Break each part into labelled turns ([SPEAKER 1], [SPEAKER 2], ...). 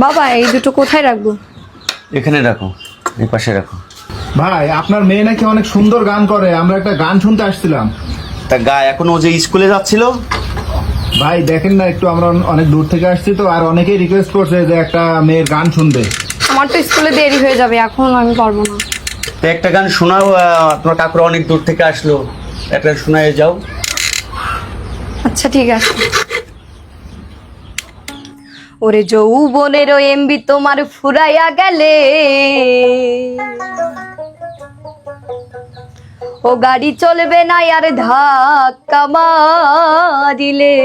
[SPEAKER 1] বাবা এই দুটো কোথায় রাখবো?
[SPEAKER 2] এখানে রাখো, এই পাশে রাখো।
[SPEAKER 3] ভাই আপনার মেয়ে নাকি অনেক সুন্দর গান করে, আমরা একটা গান শুনতে আসছিলাম।
[SPEAKER 2] তা গা এখন ও যে স্কুলে যাচ্ছিল।
[SPEAKER 3] ভাই দেখেন না একটু, আমরা অনেক দূর থেকে আসছি তো, আর অনেকেই রিকোয়েস্ট করছে যে একটা মেয়ের গান শুনবে।
[SPEAKER 1] আমার তো স্কুলে দেরি হয়ে যাবে, এখন আমি পারবো না।
[SPEAKER 2] তো একটা গান শোনাও, তোমার কাকুরা অনেক দূর থেকে আসলো, একটা শোনায় যাও।
[SPEAKER 1] আচ্ছা ঠিক আছে। ওরে যৌবনের এমবি তোমার ফুরাইয়া গেলে, ও গাড়ি চলবে না আর ধাক্কা মারিলে।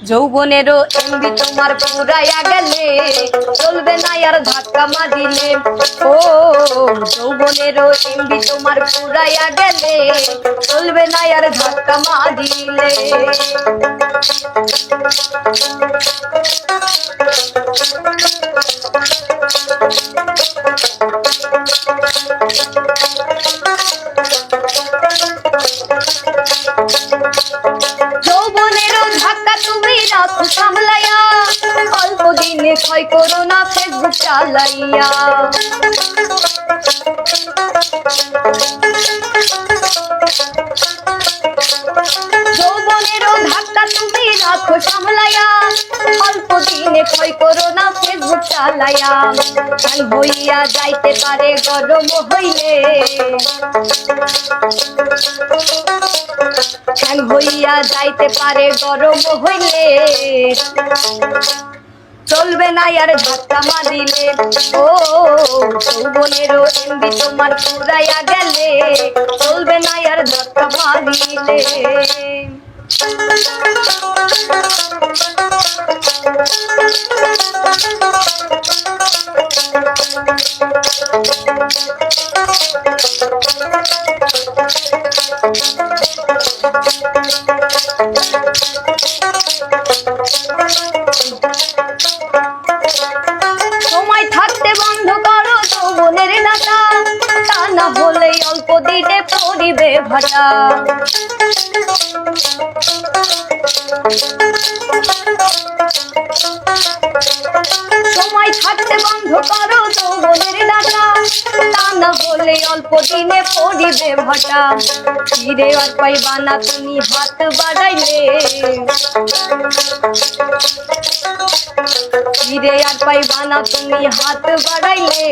[SPEAKER 1] যৌবনেরও এমবি তোমার ফুরাইয়া গেলে, চলবে না আর ধাক্কা মারিলে। ও যৌবনেরও এমবি তোমার ফুরাইয়া গেলে, চলবে না আর ধাক্কা মারিলে। যৌবনেরও ধাক্কা তুমি রাখো সামলাইয়া, অল্প দিনে ক্ষয় করো না ফেসবুক চালাইয়া। যৌবনেরও ধাক্কা তুমি রাখো সামলাইয়া, অল্প দিনে ক্ষয় করো না ফেসবুক চালাইয়া। কাল হইয়া যাইতে পারে গরম হইলে, কাল হইয়া যাইতে পারে গরম হইলে। চলবে না আর ধাক্কা মারিলে। ও যৌবনেরও এমবি তোমার ফুরাইয়া গেলে, চলবে না আর ধাক্কা মারিলে। সময় থাকতে বন্ধ করো যৌবনের নাটা, তা না হলে অল্প দিনে পড়িবে ভাটা। সময় থাকতে বন্ধ করো যৌবনের নাটা, তা না হলে অল্প দিনে পড়িবে ভাটা। ফিরে আর পাইবা না তুমি হাত বাড়াইলে, ফিরে আর পাইবা না তুমি হাত বাড়াইলে।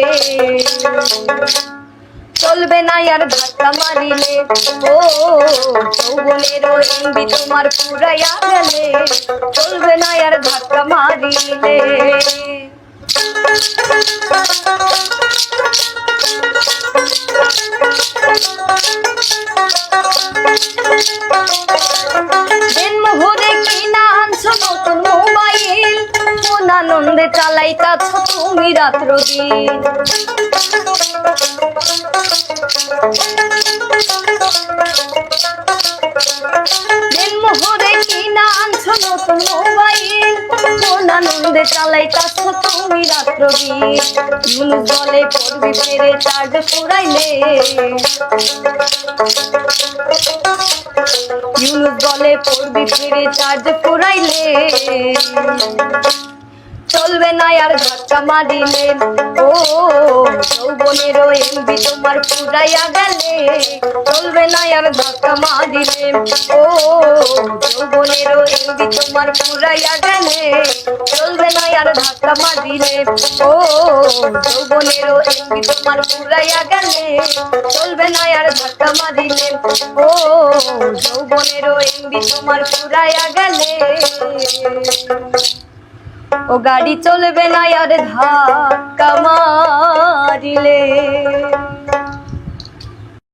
[SPEAKER 1] চলবে না আর ধাক্কা মারিলে। ও যৌবনেরও এমবি তোমার ফুরাইয়া গেলে, চলবে না আর ধাক্কা মারিলে। দিনমোহরে কিনা আনছো নতুন মোবাইল, কোন আনন্দে চালাইতাছ তুমি রাত্র দিন। দিনমোহরে কিনা আনছো নতুন মোবাইল, কোন আনন্দে চালাইতাছ তুমি রাত্র দিন। ইউনুস বলে পড়বি ফেরে চার্জ ফুরাইলে, ইউনুস বলে পড়বি ফিরে চার্জ ফুরাইলে। চলবে না আর ধাক্কা মারিলে। ও যৌবনেরও এমবি তোমার ফুরাইয়া গেলে, চলবে না আর ধাক্কা মারিলে। ও যৌবনেরও এমবি তোমার ফুরাইয়া গেলে, চলবে না আর ধাক্কা মারিলে। ও যৌবনেরও এমবি তোমার ফুরাইয়া গেলে, চলবে না আর ধাক্কা মারিলে। ও যৌবনেরও এমবি তোমার ফুরাইয়া গেলে, ও গাড়ি চলবে না আর ধাক্কা মারিলে।